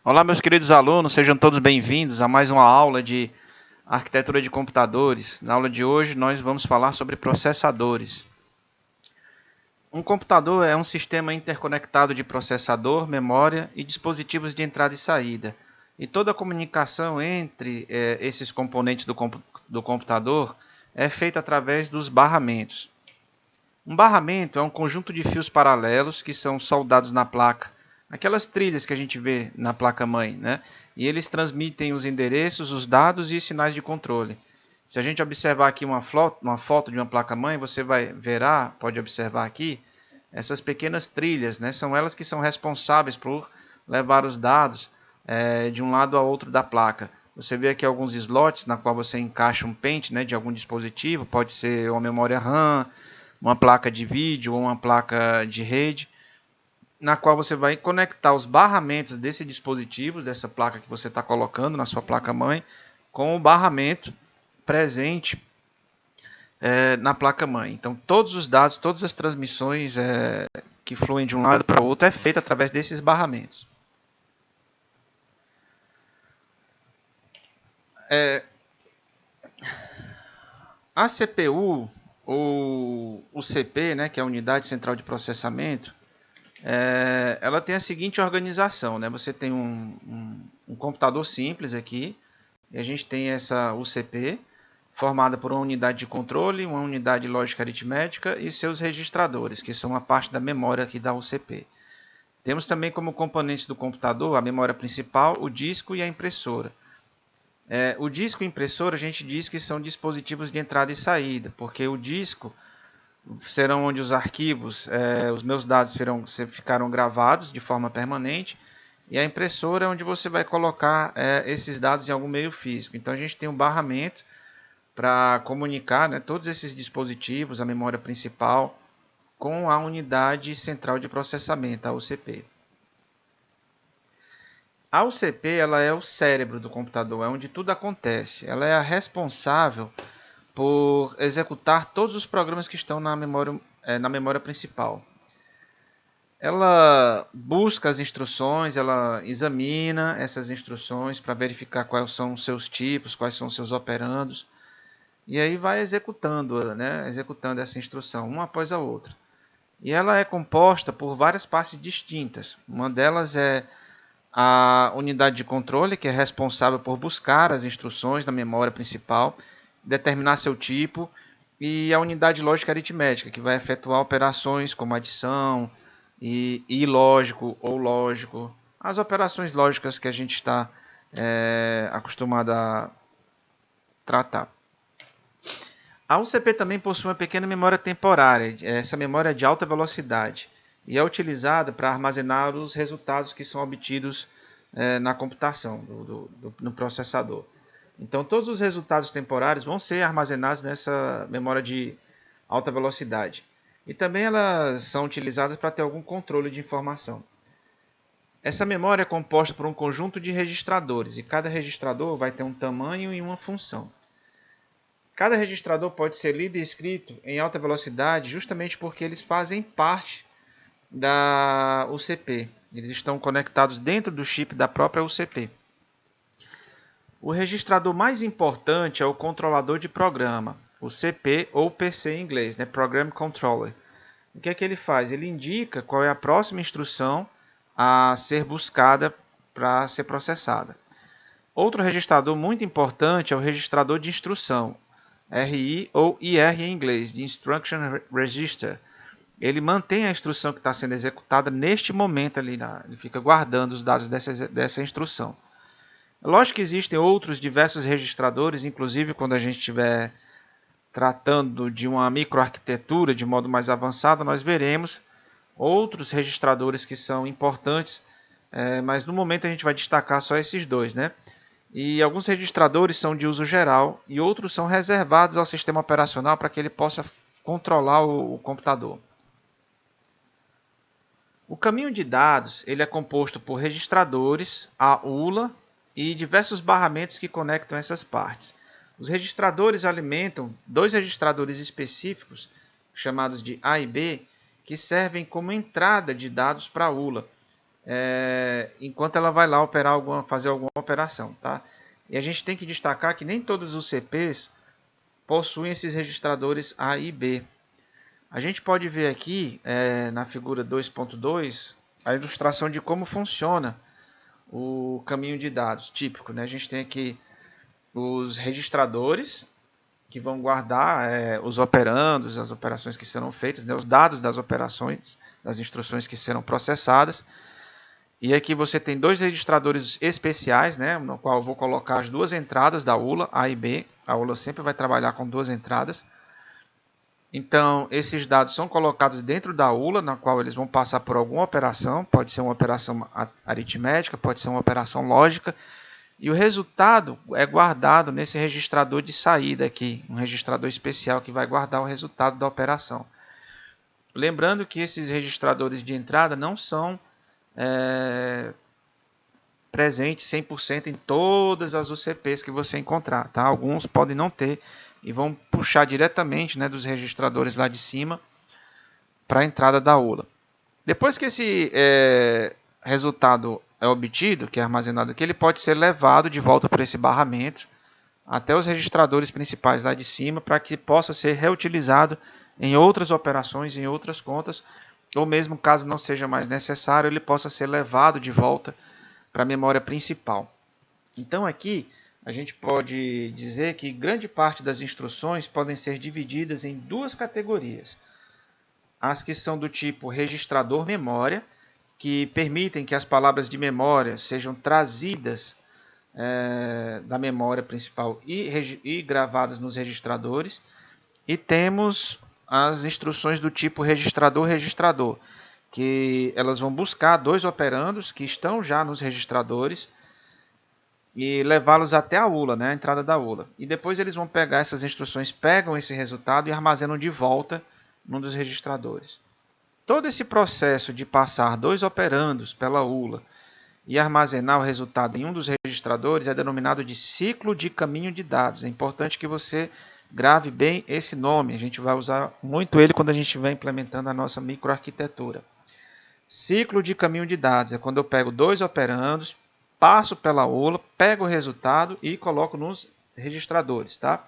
Olá, meus queridos alunos, sejam todos bem-vindos a mais uma aula de arquitetura de computadores. Na aula de hoje, nós vamos falar sobre processadores. Um computador é um sistema interconectado de processador, memória e dispositivos de entrada e saída. E toda a comunicação entre esses componentes do computador é feita através dos barramentos. Um barramento é um conjunto de fios paralelos que são soldados na placa, aquelas trilhas que a gente vê na placa-mãe, né? E eles transmitem os endereços, os dados e os sinais de controle. Se a gente observar aqui uma foto de uma placa-mãe, você pode observar aqui, essas pequenas trilhas, né? São elas que são responsáveis por levar os dados de um lado a outro da placa. Você vê aqui alguns slots na qual você encaixa um pente, né, de algum dispositivo, pode ser uma memória RAM, uma placa de vídeo ou uma placa de rede, na qual você vai conectar os barramentos desse dispositivo, dessa placa que você está colocando na sua placa-mãe, com o barramento presente na placa-mãe. Então, todos os dados, todas as transmissões que fluem de um lado para o outro é feita através desses barramentos. A CPU, ou o CP, né, que é a Unidade Central de Processamento, ela tem a seguinte organização, né? Você tem um computador simples aqui, e a gente tem essa UCP, formada por uma unidade de controle, uma unidade de lógica aritmética e seus registradores, que são uma parte da memória aqui da UCP. Temos também como componentes do computador a memória principal, o disco e a impressora. O disco e a impressora a gente diz que são dispositivos de entrada e saída, porque o disco serão onde os arquivos, os meus dados ficaram gravados de forma permanente, e a impressora é onde você vai colocar esses dados em algum meio físico. Então a gente tem um barramento para comunicar, né, todos esses dispositivos, a memória principal, com a unidade central de processamento, a UCP. A UCP ela é o cérebro do computador, é onde tudo acontece. Ela é a responsável por executar todos os programas que estão na memória principal. Ela busca as instruções, ela examina essas instruções para verificar quais são os seus tipos, quais são os seus operandos, e aí vai executando, né, executando essa instrução, uma após a outra. E ela é composta por várias partes distintas. Uma delas é a unidade de controle, que é responsável por buscar as instruções na memória principal, determinar seu tipo, e a unidade lógica aritmética, que vai efetuar operações como adição, e lógico ou lógico, as operações lógicas que a gente está acostumado a tratar. A UCP também possui uma pequena memória temporária, essa memória é de alta velocidade, e é utilizada para armazenar os resultados que são obtidos na computação, no processador. Então, todos os resultados temporários vão ser armazenados nessa memória de alta velocidade. E também elas são utilizadas para ter algum controle de informação. Essa memória é composta por um conjunto de registradores, e cada registrador vai ter um tamanho e uma função. Cada registrador pode ser lido e escrito em alta velocidade justamente porque eles fazem parte da UCP. Eles estão conectados dentro do chip da própria UCP. O registrador mais importante é o controlador de programa, o CP ou PC em inglês, né? Program Controller. O que é que ele faz? Ele indica qual é a próxima instrução a ser buscada para ser processada. Outro registrador muito importante é o registrador de instrução, RI ou IR em inglês, de Instruction Register. Ele mantém a instrução que está sendo executada neste momento ali, ele fica guardando os dados dessa instrução. Lógico que existem outros diversos registradores, inclusive quando a gente estiver tratando de uma microarquitetura de modo mais avançado, nós veremos outros registradores que são importantes, mas no momento a gente vai destacar só esses dois, né? E alguns registradores são de uso geral e outros são reservados ao sistema operacional para que ele possa controlar o computador. O caminho de dados ele é composto por registradores, a ULA e diversos barramentos que conectam essas partes. Os registradores alimentam dois registradores específicos, chamados de A e B, que servem como entrada de dados para a ULA. enquanto ela vai lá fazer alguma operação. Tá? E a gente tem que destacar que nem todos os CPs possuem esses registradores A e B. A gente pode ver aqui na figura 2.2 a ilustração de como funciona o caminho de dados típico. Né? A gente tem aqui os registradores que vão guardar os operandos, as operações que serão feitas, né? Os dados das operações, das instruções que serão processadas. E aqui você tem dois registradores especiais, né? No qual eu vou colocar as duas entradas da ULA, A e B. A ULA sempre vai trabalhar com duas entradas. Então, esses dados são colocados dentro da ULA, na qual eles vão passar por alguma operação. Pode ser uma operação aritmética, pode ser uma operação lógica. E o resultado é guardado nesse registrador de saída aqui, um registrador especial que vai guardar o resultado da operação. Lembrando que esses registradores de entrada não são presentes 100% em todas as UCPs que você encontrar. Tá? Alguns podem não ter e vão puxar diretamente, né, dos registradores lá de cima para a entrada da ULA. Depois que esse resultado é obtido, que é armazenado aqui, ele pode ser levado de volta para esse barramento até os registradores principais lá de cima para que possa ser reutilizado em outras operações, em outras contas, ou mesmo caso não seja mais necessário, ele possa ser levado de volta para a memória principal. Então aqui a gente pode dizer que grande parte das instruções podem ser divididas em duas categorias. As que são do tipo registrador memória, que permitem que as palavras de memória sejam trazidas da memória principal e gravadas nos registradores. E temos as instruções do tipo registrador-registrador, que elas vão buscar dois operandos que estão já nos registradores e levá-los até a ULA, né, a entrada da ULA. E depois eles vão pegar essas instruções, pegam esse resultado e armazenam de volta num dos registradores. Todo esse processo de passar dois operandos pela ULA e armazenar o resultado em um dos registradores é denominado de ciclo de caminho de dados. É importante que você grave bem esse nome. A gente vai usar muito ele quando a gente estiver implementando a nossa microarquitetura. Ciclo de caminho de dados é quando eu pego dois operandos, passo pela ULA, pego o resultado e coloco nos registradores. Tá?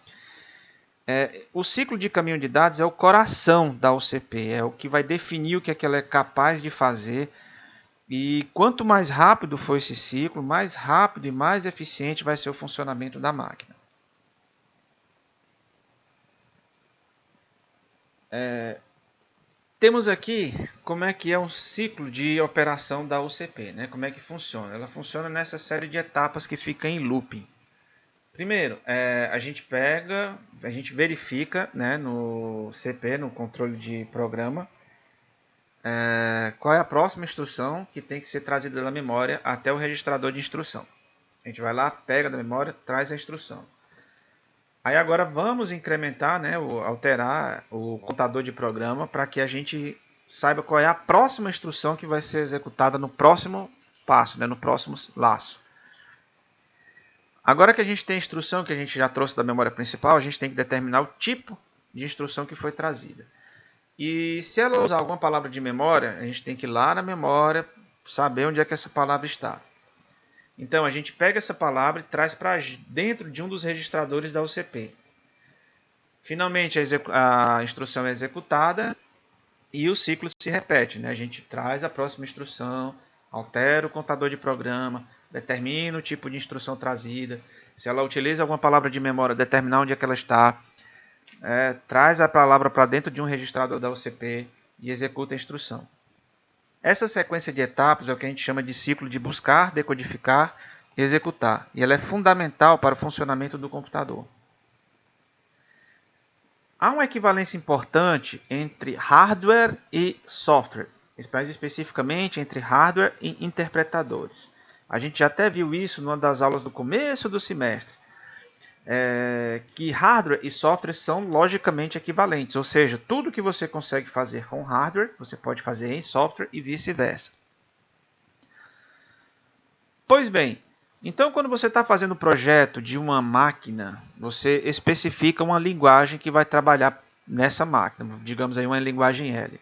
O ciclo de caminho de dados é o coração da UCP, é o que vai definir o que ela é capaz de fazer. E quanto mais rápido for esse ciclo, mais rápido e mais eficiente vai ser o funcionamento da máquina. Temos aqui como é que é o ciclo de operação da UCP, né? Como é que funciona? Ela funciona nessa série de etapas que fica em looping. Primeiro, a gente verifica, né, no CP, no controle de programa, qual é a próxima instrução que tem que ser trazida da memória até o registrador de instrução. A gente vai lá, pega da memória, traz a instrução. Aí agora vamos incrementar, né, alterar o contador de programa para que a gente saiba qual é a próxima instrução que vai ser executada no próximo passo, né, no próximo laço. Agora que a gente tem a instrução que a gente já trouxe da memória principal, a gente tem que determinar o tipo de instrução que foi trazida. E se ela usar alguma palavra de memória, a gente tem que ir lá na memória, saber onde é que essa palavra está. Então a gente pega essa palavra e traz para dentro de um dos registradores da UCP. Finalmente a instrução é executada e o ciclo se repete, né? A gente traz a próxima instrução, altera o contador de programa, determina o tipo de instrução trazida. Se ela utiliza alguma palavra de memória, determinar onde é que ela está. Traz a palavra para dentro de um registrador da UCP e executa a instrução. Essa sequência de etapas é o que a gente chama de ciclo de buscar, decodificar e executar. E ela é fundamental para o funcionamento do computador. Há uma equivalência importante entre hardware e software, mais especificamente entre hardware e interpretadores. A gente já até viu isso numa das aulas do começo do semestre, que hardware e software são logicamente equivalentes, ou seja, tudo que você consegue fazer com hardware, você pode fazer em software e vice-versa. Pois bem, então quando você está fazendo o projeto de uma máquina, você especifica uma linguagem que vai trabalhar nessa máquina, digamos aí uma linguagem L.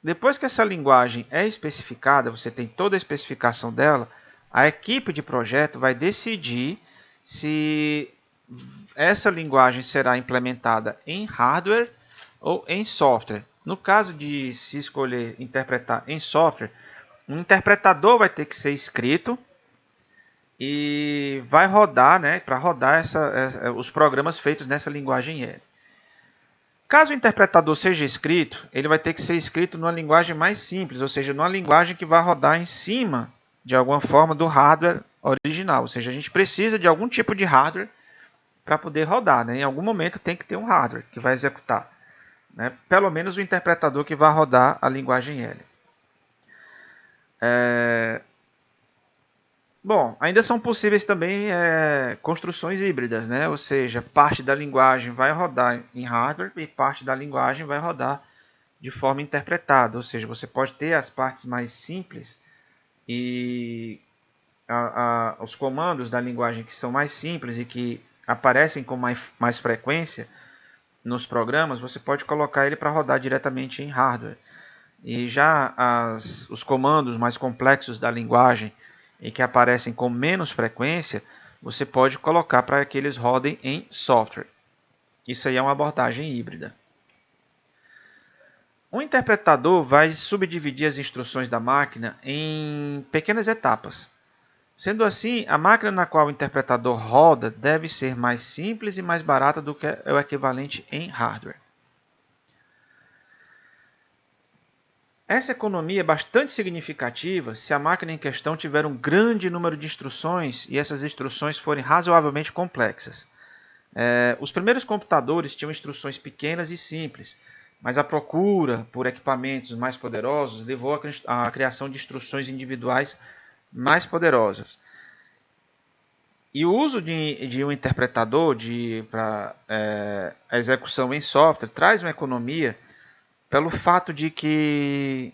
depois que essa linguagem é especificada, você tem toda a especificação dela, a equipe de projeto vai decidir se essa linguagem será implementada em hardware ou em software. No caso de se escolher interpretar em software, um interpretador vai ter que ser escrito e vai rodar, né, para rodar os programas feitos nessa linguagem L. Caso o interpretador seja escrito, ele vai ter que ser escrito numa linguagem mais simples, ou seja, numa linguagem que vai rodar em cima, de alguma forma, do hardware original. Ou seja, a gente precisa de algum tipo de hardware para poder rodar. Né? Em algum momento tem que ter um hardware que vai executar. Né? Pelo menos o interpretador que vai rodar a linguagem L. Bom, ainda são possíveis também construções híbridas, né? Ou seja, parte da linguagem vai rodar em hardware e parte da linguagem vai rodar de forma interpretada. Ou seja, você pode ter as partes mais simples e os comandos da linguagem que são mais simples e que aparecem com mais frequência nos programas, você pode colocar ele para rodar diretamente em hardware. E já os comandos mais complexos da linguagem e que aparecem com menos frequência, você pode colocar para que eles rodem em software. Isso aí é uma abordagem híbrida. Um interpretador vai subdividir as instruções da máquina em pequenas etapas. Sendo assim, a máquina na qual o interpretador roda deve ser mais simples e mais barata do que o equivalente em hardware. Essa economia é bastante significativa se a máquina em questão tiver um grande número de instruções e essas instruções forem razoavelmente complexas. Os primeiros computadores tinham instruções pequenas e simples, mas a procura por equipamentos mais poderosos levou à criação de instruções individuais mais poderosas. E o uso de um interpretador para a execução em software traz uma economia pelo fato de que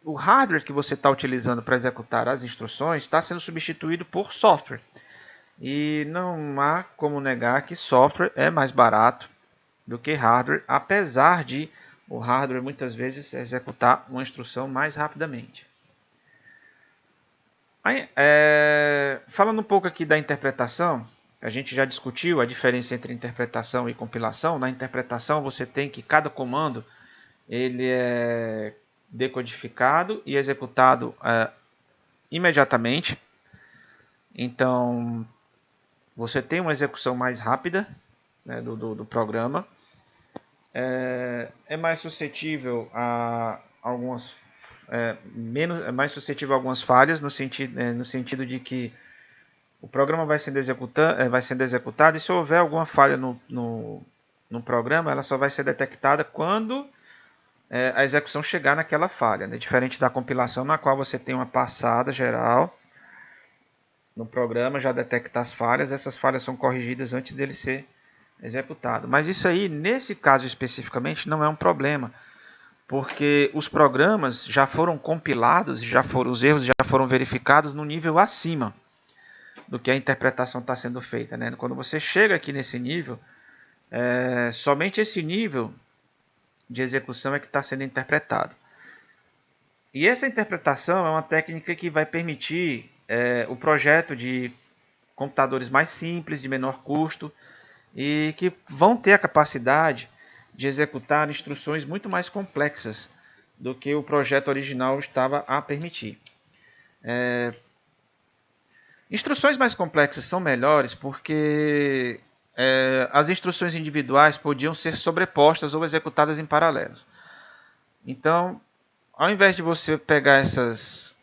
o hardware que você está utilizando para executar as instruções está sendo substituído por software. E não há como negar que software é mais barato do que hardware, apesar de o hardware muitas vezes executar uma instrução mais rapidamente. Aí, falando um pouco aqui da interpretação, a gente já discutiu a diferença entre interpretação e compilação. Na interpretação você tem que cada comando ele é decodificado e executado imediatamente. Então, você tem uma execução mais rápida, né, do programa. É mais suscetível a algumas é mais suscetível a algumas falhas no sentido de que o programa vai sendo executado e se houver alguma falha no programa, ela só vai ser detectada quando a execução chegar naquela falha, né? Diferente da compilação, na qual você tem uma passada geral no programa, já detecta as falhas, essas falhas são corrigidas antes dele ser executado. Mas isso aí, nesse caso especificamente, não é um problema, porque os programas já foram compilados, os erros já foram verificados no nível acima do que a interpretação está sendo feita. Né? Quando você chega aqui nesse nível, somente esse nível de execução é que está sendo interpretado. E essa interpretação é uma técnica que vai permitir o projeto de computadores mais simples, de menor custo, e que vão ter a capacidade de executar instruções muito mais complexas do que o projeto original estava a permitir. Instruções mais complexas são melhores porque as instruções individuais podiam ser sobrepostas ou executadas em paralelo. Então, ao invés de você pegar essas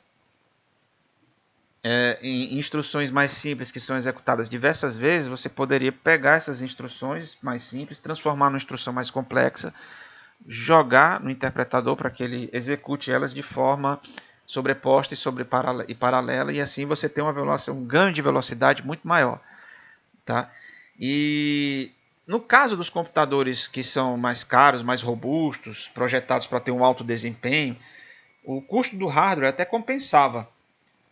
instruções mais simples que são executadas diversas vezes, você poderia pegar essas instruções mais simples, transformar numa instrução mais complexa, jogar no interpretador para que ele execute elas de forma sobreposta e paralela, e assim você tem um ganho de velocidade muito maior. Tá? E no caso dos computadores que são mais caros, mais robustos, projetados para ter um alto desempenho, o custo do hardware até compensava,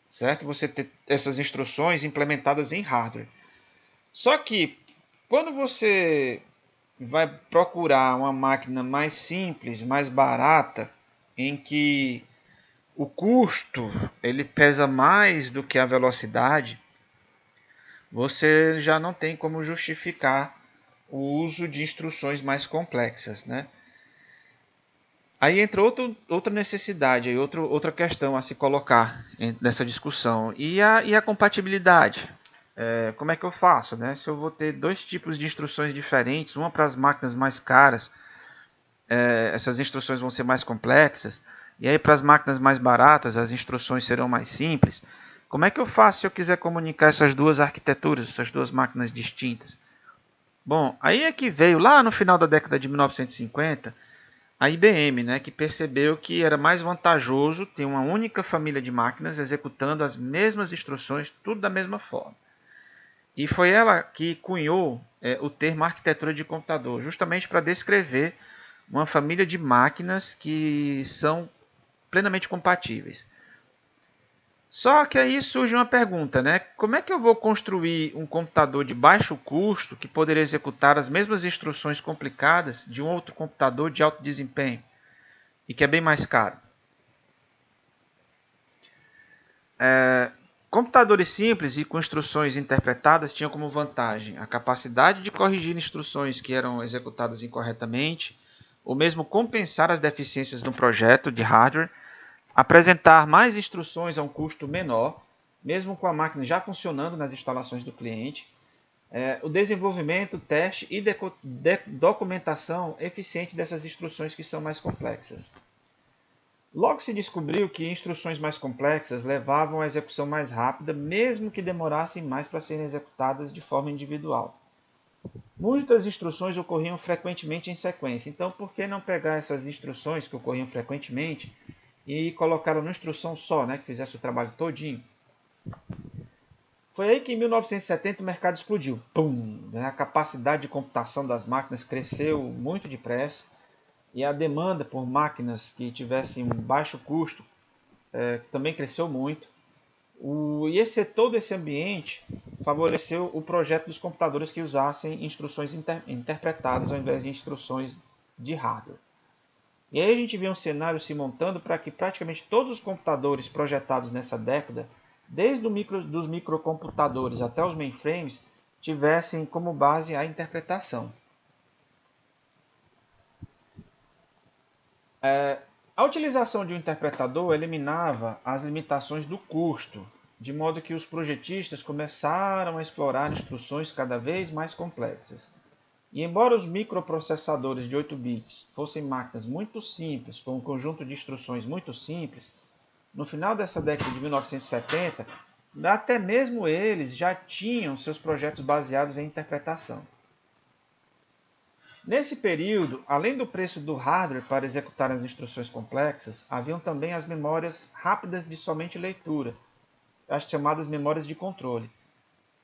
certo? Você ter essas instruções implementadas em hardware. Só que quando você vai procurar uma máquina mais simples, mais barata em que o custo ele pesa mais do que a velocidade, você já não tem como justificar o uso de instruções mais complexas, né? Aí entra outra necessidade, outra questão a se colocar nessa discussão. E a compatibilidade? Como é que eu faço, né? Se eu vou ter dois tipos de instruções diferentes, uma para as máquinas mais caras, essas instruções vão ser mais complexas, e aí para as máquinas mais baratas, as instruções serão mais simples. Como é que eu faço se eu quiser comunicar essas duas arquiteturas, essas duas máquinas distintas? Bom, aí é que veio lá no final da década de 1950 a IBM, né, que percebeu que era mais vantajoso ter uma única família de máquinas executando as mesmas instruções, tudo da mesma forma. E foi ela que cunhou o termo arquitetura de computador, justamente para descrever uma família de máquinas que são plenamente compatíveis. Só que aí surge uma pergunta, né? Como é que eu vou construir um computador de baixo custo que poderia executar as mesmas instruções complicadas de um outro computador de alto desempenho e que é bem mais caro? Computadores simples e com instruções interpretadas tinham como vantagem a capacidade de corrigir instruções que eram executadas incorretamente, ou mesmo compensar as deficiências de um projeto de hardware, apresentar mais instruções a um custo menor, mesmo com a máquina já funcionando nas instalações do cliente, o desenvolvimento, teste e documentação eficiente dessas instruções que são mais complexas. Logo se descobriu que instruções mais complexas levavam a execução mais rápida, mesmo que demorassem mais para serem executadas de forma individual. Muitas instruções ocorriam frequentemente em sequência, então por que não pegar essas instruções que ocorriam frequentemente e colocar numa instrução só, né, que fizesse o trabalho todinho? Foi aí que em 1970 o mercado explodiu. Pum! A capacidade de computação das máquinas cresceu muito depressa e a demanda por máquinas que tivessem um baixo custo também cresceu muito. Todo esse ambiente favoreceu o projeto dos computadores que usassem instruções interpretadas ao invés de instruções de hardware. E aí a gente vê um cenário se montando para que praticamente todos os computadores projetados nessa década, desde dos microcomputadores até os mainframes, tivessem como base a interpretação. A utilização de um interpretador eliminava as limitações do custo, de modo que os projetistas começaram a explorar instruções cada vez mais complexas. E embora os microprocessadores de 8 bits fossem máquinas muito simples, com um conjunto de instruções muito simples, no final dessa década de 1970, até mesmo eles já tinham seus projetos baseados em interpretação. Nesse período, além do preço do hardware para executar as instruções complexas, haviam também as memórias rápidas de somente leitura, as chamadas memórias de controle.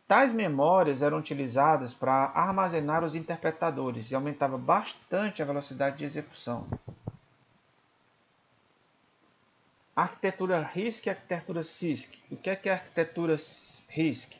Tais memórias eram utilizadas para armazenar os interpretadores e aumentava bastante a velocidade de execução. Arquitetura RISC e arquitetura CISC. O que é a arquitetura RISC?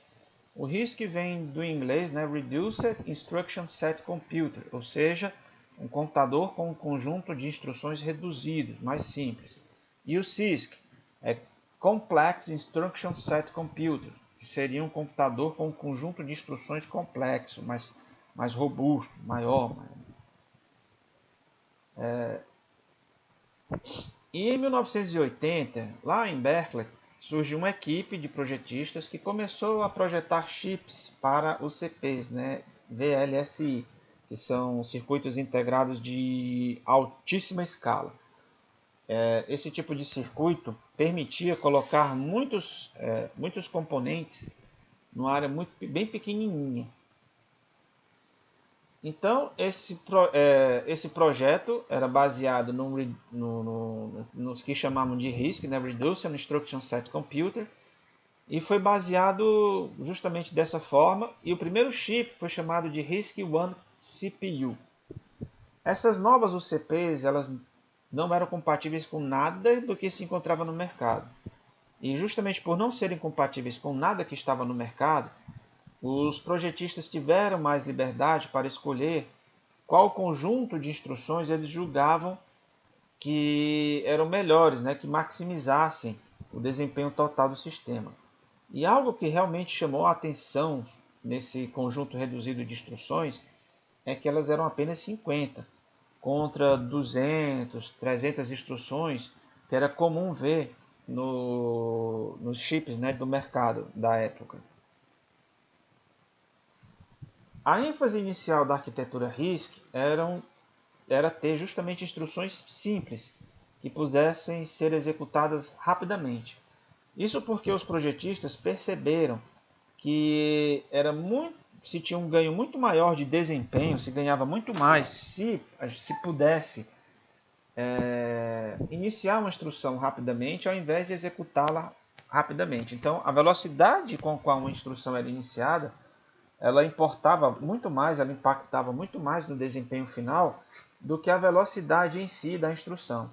O RISC vem do inglês, né, Reduced Instruction Set Computer, ou seja, um computador com um conjunto de instruções reduzido, mais simples. E o CISC é Complex Instruction Set Computer, que seria um computador com um conjunto de instruções complexo, mais robusto, maior. E em 1980, lá em Berkeley, surgiu uma equipe de projetistas que começou a projetar chips para os CPs, né, VLSI, que são circuitos integrados de altíssima escala. Esse tipo de circuito permitia colocar muitos componentes numa área bem pequenininha. Então, esse projeto era baseado nos que chamavam de RISC, né? Reduced Instruction Set Computer, e foi baseado justamente dessa forma, e o primeiro chip foi chamado de RISC-V CPU. Essas novas UCPs, elas não eram compatíveis com nada do que se encontrava no mercado. E justamente por não serem compatíveis com nada que estava no mercado, os projetistas tiveram mais liberdade para escolher qual conjunto de instruções eles julgavam que eram melhores, né, que maximizassem o desempenho total do sistema. E algo que realmente chamou a atenção nesse conjunto reduzido de instruções é que elas eram apenas 50, contra 200, 300 instruções que era comum ver nos chips, né, do mercado da época. A ênfase inicial da arquitetura RISC era ter justamente instruções simples, que pudessem ser executadas rapidamente. Isso porque os projetistas perceberam que se tinha um ganho muito maior de desempenho, se ganhava muito mais se pudesse iniciar uma instrução rapidamente ao invés de executá-la rapidamente. Então, a velocidade com a qual uma instrução era iniciada, ela importava muito mais, ela impactava muito mais no desempenho final do que a velocidade em si da instrução.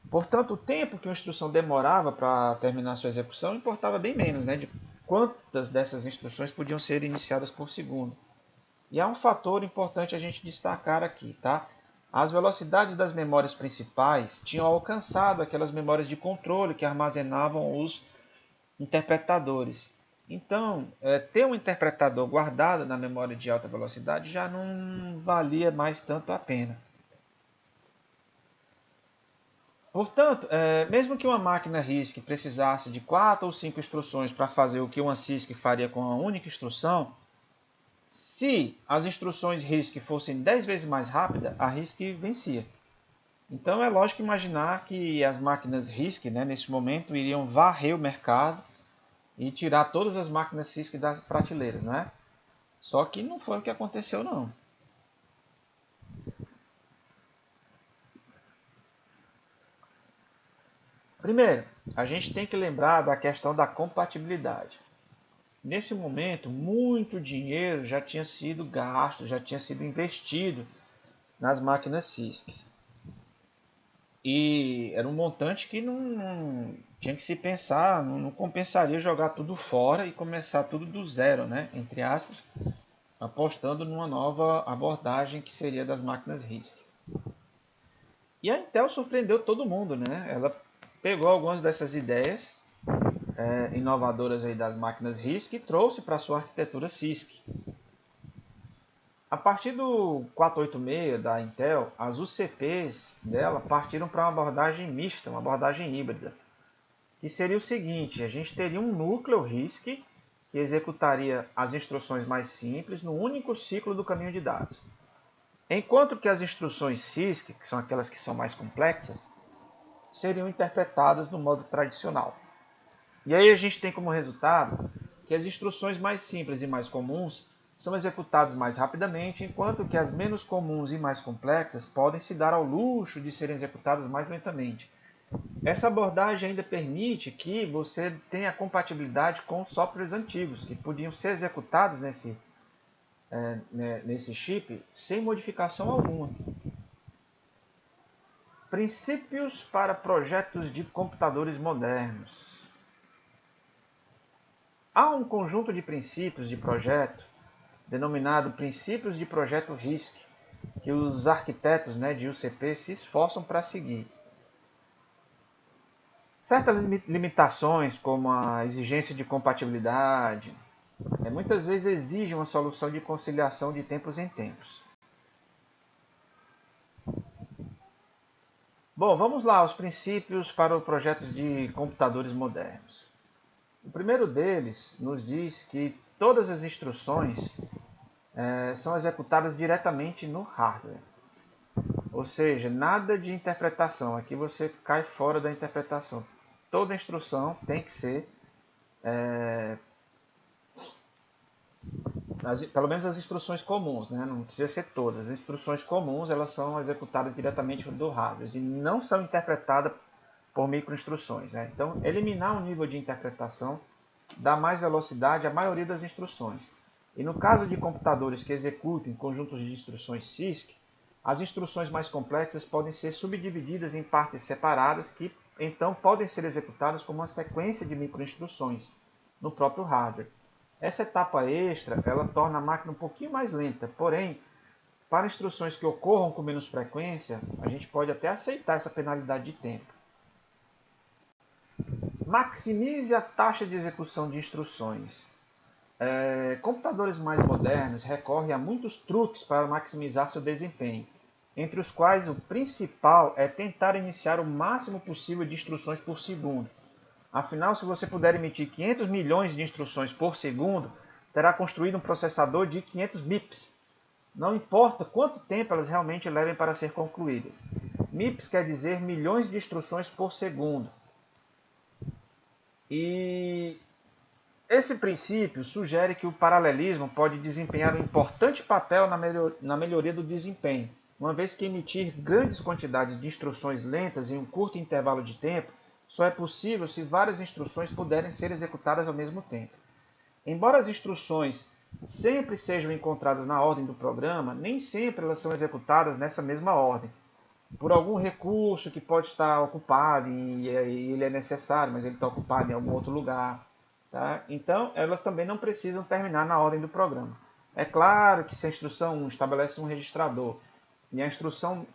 Portanto, o tempo que uma instrução demorava para terminar sua execução importava bem menos, né, de quantas dessas instruções podiam ser iniciadas por segundo. E há um fator importante a gente destacar aqui, tá? As velocidades das memórias principais tinham alcançado aquelas memórias de controle que armazenavam os interpretadores. Então, ter um interpretador guardado na memória de alta velocidade já não valia mais tanto a pena. Portanto, mesmo que uma máquina RISC precisasse de 4 ou 5 instruções para fazer o que uma CISC faria com uma única instrução, se as instruções RISC fossem 10 vezes mais rápidas, a RISC vencia. Então é lógico imaginar que as máquinas RISC, né, nesse momento, iriam varrer o mercado e tirar todas as máquinas CISC das prateleiras, não é? Só que não foi o que aconteceu, não. Primeiro, a gente tem que lembrar da questão da compatibilidade. Nesse momento, muito dinheiro já tinha sido gasto, já tinha sido investido nas máquinas CISC. E era um montante que não tinha que se pensar, não compensaria jogar tudo fora e começar tudo do zero, né? Entre aspas, apostando numa nova abordagem que seria das máquinas RISC. E a Intel surpreendeu todo mundo, né? Ela pegou algumas dessas ideias inovadoras aí das máquinas RISC e trouxe para a sua arquitetura CISC. A partir do 486 da Intel, as UCPs dela partiram para uma abordagem mista, uma abordagem híbrida, que seria o seguinte: a gente teria um núcleo RISC que executaria as instruções mais simples no único ciclo do caminho de dados, enquanto que as instruções CISC, que são aquelas que são mais complexas, seriam interpretadas no modo tradicional. E aí a gente tem como resultado que as instruções mais simples e mais comuns são executadas mais rapidamente, enquanto que as menos comuns e mais complexas podem se dar ao luxo de serem executadas mais lentamente. Essa abordagem ainda permite que você tenha compatibilidade com softwares antigos, que podiam ser executados nesse chip sem modificação alguma. Princípios para projetos de computadores modernos. Há um conjunto de princípios de projeto denominado Princípios de Projeto RISC, que os arquitetos, né, de UCP se esforçam para seguir. Certas limitações, como a exigência de compatibilidade, muitas vezes exigem uma solução de conciliação de tempos em tempos. Bom, vamos lá, os princípios para os projetos de computadores modernos. O primeiro deles nos diz que todas as instruções são executadas diretamente no hardware. Ou seja, nada de interpretação. Aqui você cai fora da interpretação. Toda instrução tem que ser, pelo menos as instruções comuns, né? Não precisa ser todas. As instruções comuns elas são executadas diretamente do hardware e não são interpretadas por microinstruções, né? Então, eliminar o nível de interpretação dá mais velocidade à maioria das instruções. E no caso de computadores que executem conjuntos de instruções CISC, as instruções mais complexas podem ser subdivididas em partes separadas que então podem ser executadas como uma sequência de microinstruções no próprio hardware. Essa etapa extra ela torna a máquina um pouquinho mais lenta, porém Para instruções que ocorram com menos frequência, a gente pode até aceitar essa penalidade de tempo. Maximize a taxa de execução de instruções. Computadores mais modernos recorrem a muitos truques para maximizar seu desempenho, entre os quais o principal é tentar iniciar o máximo possível de instruções por segundo. Afinal, se você puder emitir 500 milhões de instruções por segundo, terá construído um processador de 500 MIPS. Não importa quanto tempo elas realmente levem para ser concluídas. MIPS quer dizer milhões de instruções por segundo. E esse princípio sugere que o paralelismo pode desempenhar um importante papel na melhoria do desempenho, uma vez que emitir grandes quantidades de instruções lentas em um curto intervalo de tempo só é possível se várias instruções puderem ser executadas ao mesmo tempo. Embora as instruções sempre sejam encontradas na ordem do programa, nem sempre elas são executadas nessa mesma ordem. Por algum recurso que pode estar ocupado e ele é necessário, mas ele está ocupado em algum outro lugar. Tá? Então, elas também não precisam terminar na ordem do programa. É claro que se a instrução 1 estabelece um registrador e a instrução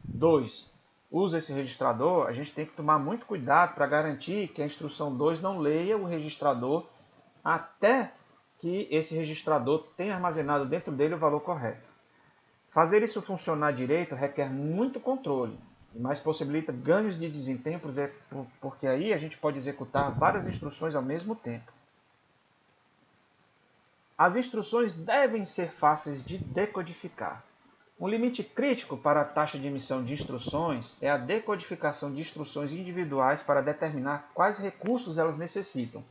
2 usa esse registrador, a gente tem que tomar muito cuidado para garantir que a instrução 2 não leia o registrador até que esse registrador tenha armazenado dentro dele o valor correto. Fazer isso funcionar direito requer muito controle, mas possibilita ganhos de desempenho, porque aí a gente pode executar várias instruções ao mesmo tempo. As instruções devem ser fáceis de decodificar. Um limite crítico para a taxa de emissão de instruções é a decodificação de instruções individuais para determinar quais recursos elas necessitam.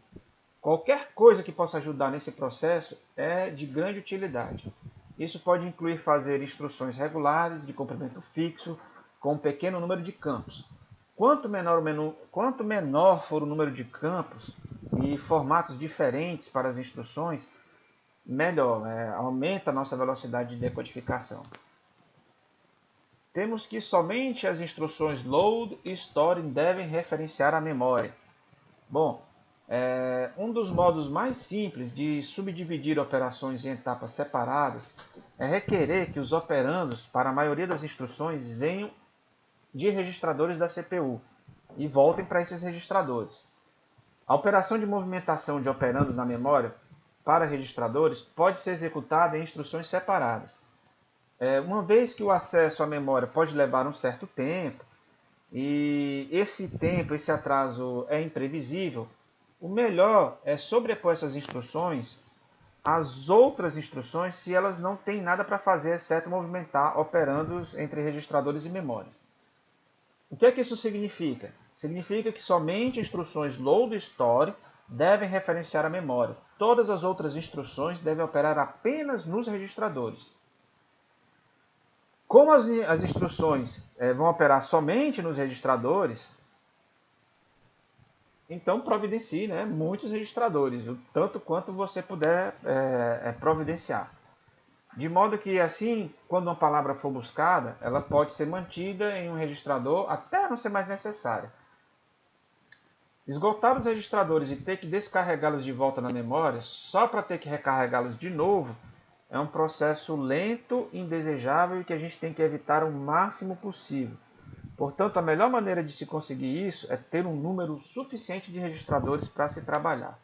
Qualquer coisa que possa ajudar nesse processo é de grande utilidade. Isso pode incluir fazer instruções regulares de comprimento fixo com um pequeno número de campos. Quanto menor for o número de campos e formatos diferentes para as instruções, melhor, aumenta a nossa velocidade de decodificação. Temos que somente as instruções load e store devem referenciar a memória. Bom, um dos modos mais simples de subdividir operações em etapas separadas é requerer que os operandos para a maioria das instruções venham de registradores da CPU e voltem para esses registradores. A operação de movimentação de operandos na memória para registradores pode ser executada em instruções separadas. Uma vez que o acesso à memória pode levar um certo tempo, e esse atraso é imprevisível, o melhor é sobrepor essas instruções às outras instruções se elas não têm nada para fazer, exceto movimentar operandos entre registradores e memórias. O que é que isso significa? Significa que somente instruções load e store devem referenciar a memória. Todas as outras instruções devem operar apenas nos registradores. Como as instruções vão operar somente nos registradores, então providencie muitos registradores, o tanto quanto você puder providenciar. De modo que assim, quando uma palavra for buscada, ela pode ser mantida em um registrador até não ser mais necessária. Esgotar os registradores e ter que descarregá-los de volta na memória, só para ter que recarregá-los de novo, é um processo lento, indesejável e que a gente tem que evitar o máximo possível. Portanto, a melhor maneira de se conseguir isso é ter um número suficiente de registradores para se trabalhar.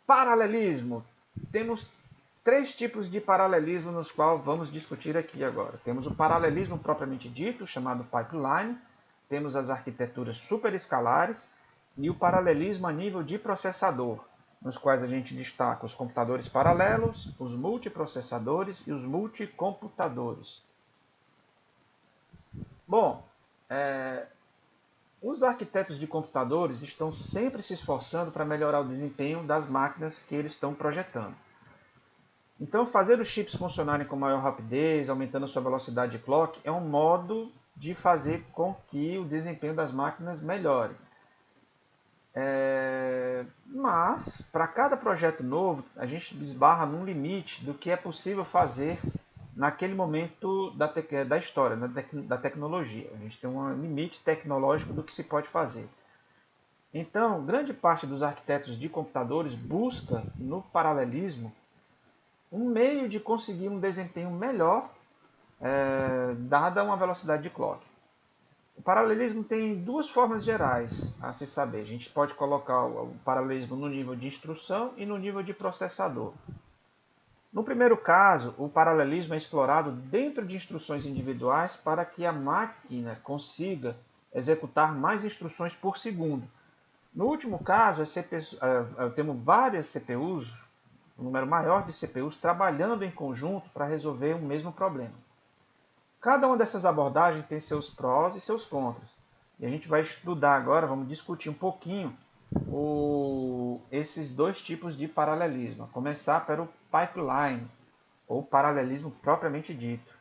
Paralelismo. Temos 3 tipos de paralelismo nos quais vamos discutir aqui agora. Temos o paralelismo propriamente dito, chamado pipeline. Temos as arquiteturas superescalares e o paralelismo a nível de processador, nos quais a gente destaca os computadores paralelos, os multiprocessadores e os multicomputadores. Bom, os arquitetos de computadores estão sempre se esforçando para melhorar o desempenho das máquinas que eles estão projetando. Então, fazer os chips funcionarem com maior rapidez, aumentando a sua velocidade de clock, é um modo de fazer com que o desempenho das máquinas melhore. Mas, para cada projeto novo, a gente esbarra num limite do que é possível fazer naquele momento da história, da tecnologia. A gente tem um limite tecnológico do que se pode fazer. Então, grande parte dos arquitetos de computadores busca no paralelismo um meio de conseguir um desempenho melhor, dada uma velocidade de clock. O paralelismo tem duas formas gerais a se saber. A gente pode colocar o paralelismo no nível de instrução e no nível de processador. No primeiro caso, o paralelismo é explorado dentro de instruções individuais para que a máquina consiga executar mais instruções por segundo. No último caso, temos várias CPUs, um número maior de CPUs, trabalhando em conjunto para resolver o mesmo problema. Cada uma dessas abordagens tem seus prós e seus contras. E a gente vai estudar agora, vamos discutir um pouquinho esses dois tipos de paralelismo. A começar pelo pipeline, ou paralelismo propriamente dito.